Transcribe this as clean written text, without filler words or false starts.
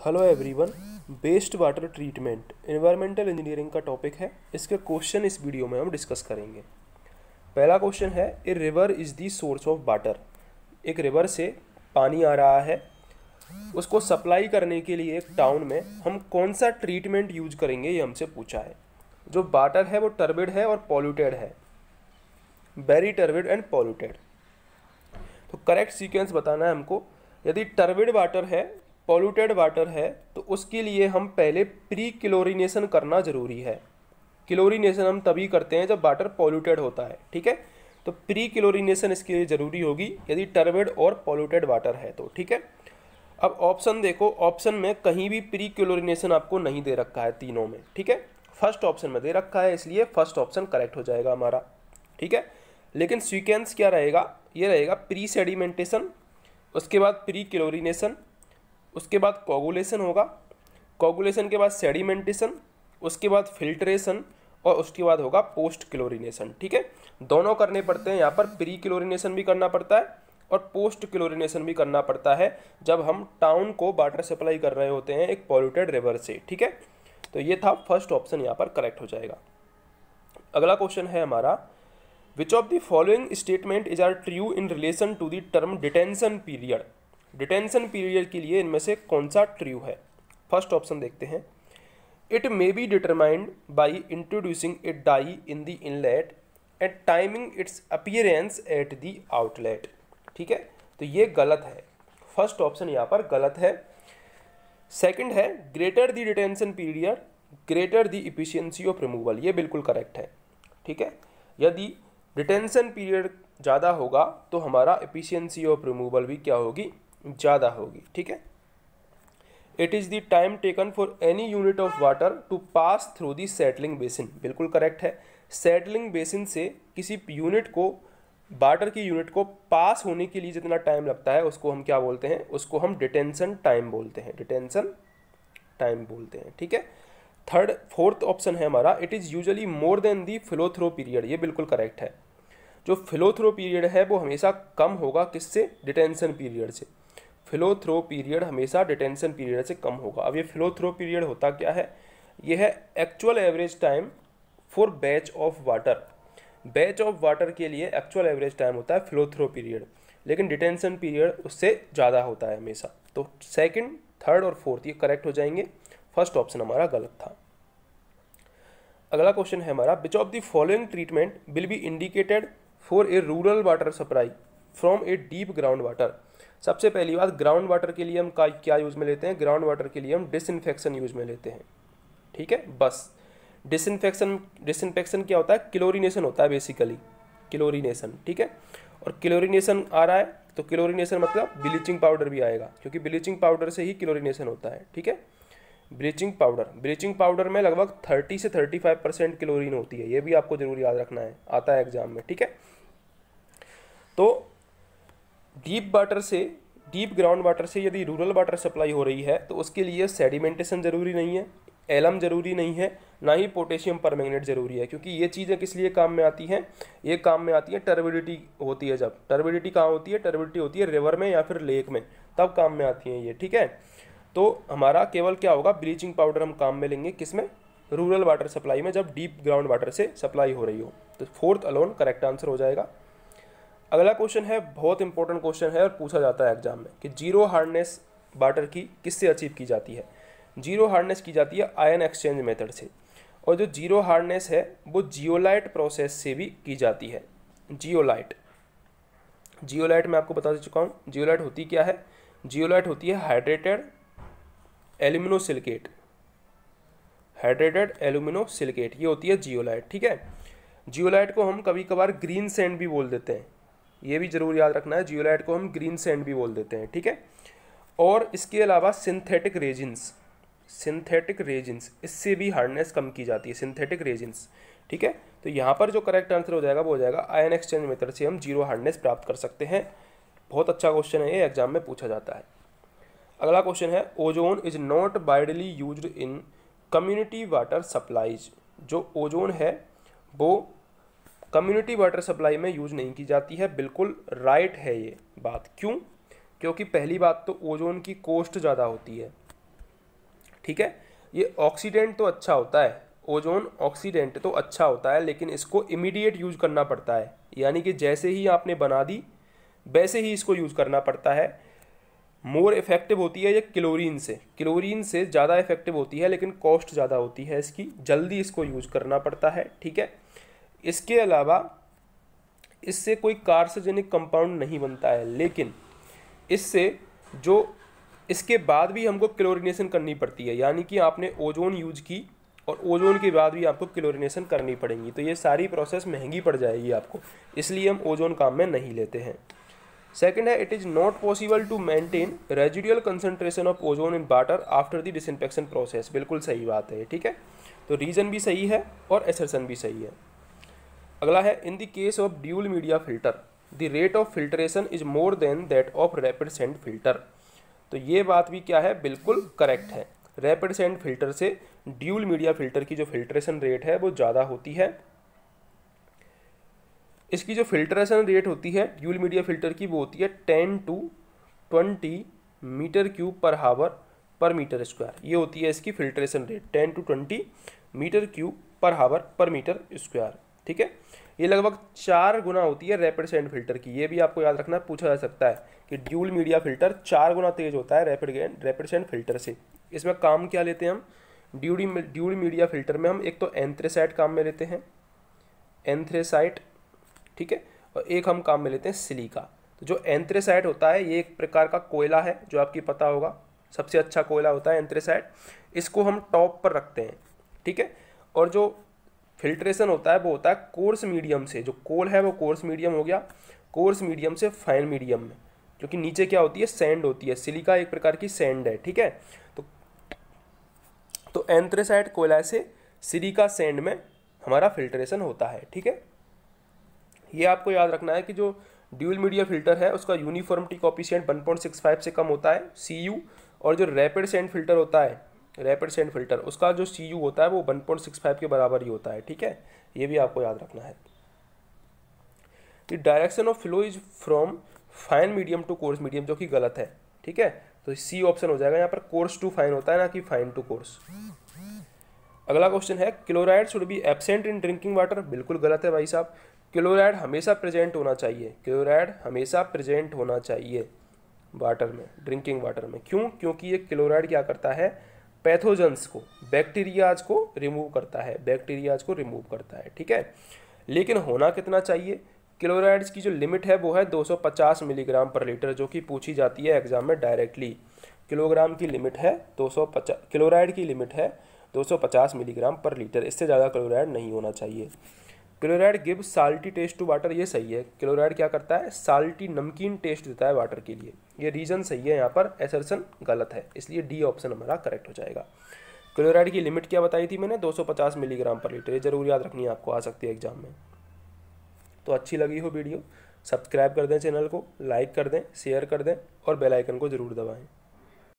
Hello everyone. Waste water treatment environmental engineering का topic है। इसके क्वेश्चन इस वीडियो में हम डिस्कस करेंगे। पहला क्वेश्चन है, a river is the source of water. एक रिवर से पानी आ रहा है, उसको सप्लाई करने के लिए एक टाउन में हम कौन सा ट्रीटमेंट यूज करेंगे, ये हमसे पूछा है। जो वाटर है वो टर्बिड है और पॉल्यूटेड है, वेरी टर्बिड एंड पॉल्यूटेड। तो करेक्ट सीक्वेंस बताना है हमको। यदि टर्बिड वाटर है, पॉल्यूटेड वाटर है, तो उसके लिए हम पहले प्री क्लोरीनेशन करना ज़रूरी है। क्लोरीनेशन हम तभी करते हैं जब वाटर पॉल्यूटेड होता है, ठीक है। तो प्री क्लोरीनेशन इसके लिए ज़रूरी होगी यदि टर्बिड और पॉल्यूटेड वाटर है तो, ठीक है। अब ऑप्शन देखो, ऑप्शन में कहीं भी प्री क्लोरीनेशन आपको नहीं दे रखा है तीनों में, ठीक है। फर्स्ट ऑप्शन में दे रखा है, इसलिए फर्स्ट ऑप्शन करेक्ट हो जाएगा हमारा, ठीक है। लेकिन सीक्वेंस क्या रहेगा, ये रहेगा प्री सेडिमेंटेशन, उसके बाद प्री क्लोरीनेशन, उसके बाद कोगुलेशन होगा, कोगुलेशन के बाद सेडिमेंटेशन, उसके बाद फिल्ट्रेशन और उसके बाद होगा पोस्ट क्लोरीनेशन, ठीक है। दोनों करने पड़ते हैं, यहाँ पर प्री क्लोरीनेशन भी करना पड़ता है और पोस्ट क्लोरीनेशन भी करना पड़ता है जब हम टाउन को वाटर सप्लाई कर रहे होते हैं एक पॉल्यूटेड रिवर से, ठीक है। तो ये था फर्स्ट ऑप्शन, यहाँ पर करेक्ट हो जाएगा। अगला क्वेश्चन है हमारा, which of the following statement is are true in relation to the term detention period. Detention period के लिए इनमें से कौन सा ट्रू है। फर्स्ट ऑप्शन देखते हैं, it may be determined by introducing a dye in the inlet and timing its appearance at the outlet, ठीक है। तो ये गलत है, फर्स्ट ऑप्शन यहाँ पर गलत है। सेकंड है, greater the detention period greater the efficiency of removal, ये बिल्कुल करेक्ट है, ठीक है। यदि डिटेंशन पीरियड ज़्यादा होगा तो हमारा एफिशिएंसी ऑफ रिमूवल भी क्या होगी, ज़्यादा होगी, ठीक है। It is the time taken for any unit of water to pass through the settling basin, बिल्कुल करेक्ट है। सेटलिंग बेसिन से किसी यूनिट को, वाटर की यूनिट को पास होने के लिए जितना टाइम लगता है उसको हम क्या बोलते हैं, उसको हम डिटेंशन टाइम बोलते हैं, डिटेंशन टाइम बोलते हैं, ठीक है। फोर्थ ऑप्शन है हमारा, it is usually more than the flow through period, ये बिल्कुल करेक्ट है। जो फ्लो थ्रो पीरियड है वो हमेशा कम होगा किससे, डिटेंशन पीरियड से। फ्लो थ्रो पीरियड हमेशा डिटेंशन पीरियड से कम होगा। अब ये फ्लो थ्रो पीरियड होता क्या है, ये है actual average time for batch of water. Batch of water के लिए एक्चुअल एवरेज टाइम होता है फ्लो थ्रो पीरियड, लेकिन डिटेंशन पीरियड उससे ज़्यादा होता है हमेशा। तो सेकंड, थर्ड और फोर्थ ये करेक्ट हो जाएंगे, फर्स्ट ऑप्शन हमारा गलत था। अगला क्वेश्चन है हमारा, which of the following treatment will be indicated for a rural water supply from a deep ground water. सबसे पहली बात, ग्राउंड वाटर के लिए हम क्या यूज़ में लेते हैं, ग्राउंड वाटर के लिए हम डिसइंफेक्शन यूज़ में लेते हैं, ठीक है। बस डिसइंफेक्शन क्या होता है, क्लोरीनेशन होता है बेसिकली, क्लोरीनेशन, ठीक है। और क्लोरीनेशन आ रहा है तो क्लोरीनेशन मतलब ब्लीचिंग पाउडर भी आएगा, क्योंकि ब्लीचिंग पाउडर से ही क्लोरीनेशन होता है, ठीक है। ब्लीचिंग पाउडर में लगभग 30 से 35% क्लोरीन होती है, ये भी आपको जरूर याद रखना है, आता है एग्जाम में, ठीक है। तो डीप ग्राउंड वाटर से यदि रूरल वाटर सप्लाई हो रही है तो उसके लिए सेडिमेंटेशन जरूरी नहीं है, एलम जरूरी नहीं है, ना ही पोटेशियम परमैंगनेट जरूरी है, क्योंकि ये चीज़ें किस लिए काम में आती हैं, ये काम में आती है टर्बिडिटी होती है। जब टर्बिडिटी कहाँ होती है, टर्बिडिटी होती है रिवर में या फिर लेक में, तब काम में आती हैं ये, ठीक है। तो हमारा केवल क्या होगा, ब्लीचिंग पाउडर हम काम में लेंगे किसमें, रूरल वाटर सप्लाई में, जब डीप ग्राउंड वाटर से सप्लाई हो रही हो। तो फोर्थ अलोन करेक्ट आंसर हो जाएगा। अगला क्वेश्चन है, बहुत इंपॉर्टेंट क्वेश्चन है और पूछा जाता है एग्जाम में, कि जीरो हार्डनेस वाटर की किससे अचीव की जाती है। जीरो हार्डनेस की जाती है आयन एक्सचेंज मेथड से, और जो जीरो हार्डनेस है वो जियोलाइट प्रोसेस से भी की जाती है। जियोलाइट मैं आपको बता चुका हूँ, जियोलाइट होती क्या है, जियोलाइट होती है हाइड्रेटेड एल्यूमिनोसिलिकेट, ये होती है जियोलाइट, ठीक है। जियोलाइट को हम कभी कभार ग्रीन सैंड भी बोल देते हैं, ये भी जरूर याद रखना है, जियोलाइट को हम ग्रीन सैंड भी बोल देते हैं, ठीक है। और इसके अलावा सिंथेटिक रेजिन्स इससे भी हार्डनेस कम की जाती है, सिंथेटिक रेजिन्स, ठीक है। तो यहाँ पर जो करेक्ट आंसर हो जाएगा वो हो जाएगा आयन एक्सचेंज मेथड से हम जीरो हार्डनेस प्राप्त कर सकते हैं। बहुत अच्छा क्वेश्चन है ये, एग्जाम में पूछा जाता है। अगला क्वेश्चन है, ozone is not widely used in community water supplies. जो ओजोन है वो कम्युनिटी वाटर सप्लाई में यूज नहीं की जाती है, बिल्कुल राइट है ये बात। क्यों, क्योंकि पहली बात तो ओजोन की कॉस्ट ज़्यादा होती है, ठीक है। ये ऑक्सीडेंट तो अच्छा होता है, ओजोन ऑक्सीडेंट तो अच्छा होता है, लेकिन इसको इमीडिएट यूज करना पड़ता है, यानी कि जैसे ही आपने बना दी वैसे ही इसको यूज़ करना पड़ता है। मोर इफेक्टिव होती है ये क्लोरीन से ज़्यादा इफेक्टिव होती है, लेकिन कॉस्ट ज़्यादा होती है इसकी, जल्दी इसको यूज़ करना पड़ता है, ठीक है। इसके अलावा इससे कोई कार्सिनोजेनिक कंपाउंड नहीं बनता है, लेकिन इससे जो इसके बाद भी हमको क्लोरीनेशन करनी पड़ती है, यानी कि आपने ओजोन यूज की और ओजोन के बाद भी आपको क्लोरीनेशन करनी पड़ेगी, तो ये सारी प्रोसेस महंगी पड़ जाएगी आपको, इसलिए हम ओजोन काम में नहीं लेते हैं। सेकेंड है, it is not possible to maintain residual concentration of ozone in water after the disinfection process. बिल्कुल सही बात है, ठीक है। तो रीजन भी सही है और असर्शन भी सही है। अगला है, in the case of dual media filter the rate of filtration is more than that of rapid sand filter. तो ये बात भी क्या है, बिल्कुल करेक्ट है। रैपिड सेंड फिल्टर से ड्यूल मीडिया फिल्टर की जो फिल्ट्रेशन रेट है वो ज़्यादा होती है। इसकी जो फिल्ट्रेशन रेट होती है ड्यूल मीडिया फिल्टर की, वो होती है 10 to 20 मीटर क्यूब पर हावर पर मीटर स्क्वायर। ये होती है इसकी filtration rate 10 to 20 metre cube पर हावर पर मीटर स्क्वायर, ठीक है। ये लगभग 4 गुना होती है रैपिड सेंड फिल्टर की। ये भी आपको याद रखना, पूछा जा सकता है कि ड्यूल मीडिया फिल्टर 4 गुना तेज होता है रैपिड सेंड फिल्टर से। इसमें काम क्या लेते हैं हम, ड्यूल मीडिया फिल्टर में हम एक तो एंथ्रेसाइट काम में लेते हैं, एंथ्रेसाइट, ठीक है, और एक हम काम में लेते हैं सिलिका। तो जो एंथ्रेसाइट होता है ये एक प्रकार का कोयला है, जो आपकी पता होगा सबसे अच्छा कोयला होता है एंथ्रेसाइट। इसको हम टॉप पर रखते हैं, ठीक है। और जो फिल्ट्रेशन होता है वो होता है कोर्स मीडियम से, जो कोल है वो कोर्स मीडियम हो गया, कोर्स मीडियम से फाइन मीडियम में, क्योंकि नीचे क्या होती है, सैंड होती है, सिलिका एक प्रकार की सैंड है, ठीक है। तो एंथ्रेसाइट कोयला से सिलिका सैंड में हमारा फिल्ट्रेशन होता है, ठीक है। ये आपको याद रखना है कि जो ड्यूल मीडिया फिल्टर है उसका यूनिफॉर्मिटी कोएफिशिएंट 1.65 से कम होता है CU, और जो रैपिड सेंड फिल्टर होता है, रैपिड सेंड फिल्टर, उसका जो CU होता है वो 1.65 के बराबर ही होता है, ठीक है। ये भी आपको याद रखना है। The direction of flow is from fine medium to coarse medium, जो कि गलत है, ठीक है। तो C ऑप्शन हो जाएगा, यहाँ पर कोर्स टू फाइन होता है ना कि फाइन टू कोर्स। अगला क्वेश्चन है, chloride should be absent in drinking water. बिल्कुल गलत है भाई साहब, क्लोराइड हमेशा प्रेजेंट होना चाहिए, क्लोराइड हमेशा प्रेजेंट होना चाहिए वाटर में, ड्रिंकिंग वाटर में। क्यों? क्योंकि ये क्लोराइड क्या करता है, पैथोजेंस को, बैक्टीरियाज को रिमूव करता है, बैक्टीरियाज को रिमूव करता है, ठीक है। लेकिन होना कितना चाहिए, क्लोराइड्स की जो लिमिट है वो है 250 मिलीग्राम पर लीटर, जो कि पूछी जाती है एग्जाम में डायरेक्टली। किलोग्राम की लिमिट है 250, क्लोराइड की लिमिट है 250 मिलीग्राम पर लीटर, इससे ज़्यादा क्लोराइड नहीं होना चाहिए। Chloride give salty taste to water, ये सही है, क्लोराइड क्या करता है, साल्टी नमकीन टेस्ट देता है वाटर के लिए, ये रीजन सही है, यहाँ पर असर्शन गलत है, इसलिए डी ऑप्शन हमारा करेक्ट हो जाएगा। क्लोराइड की लिमिट क्या बताई थी मैंने, 250 मिलीग्राम पर लीटर, ये जरूर याद रखनी है आपको, आ सकती है एग्जाम में। तो अच्छी लगी हो वीडियो, सब्सक्राइब कर दें चैनल को, लाइक कर दें, शेयर कर दें और बेल आइकन को जरूर दबाएं।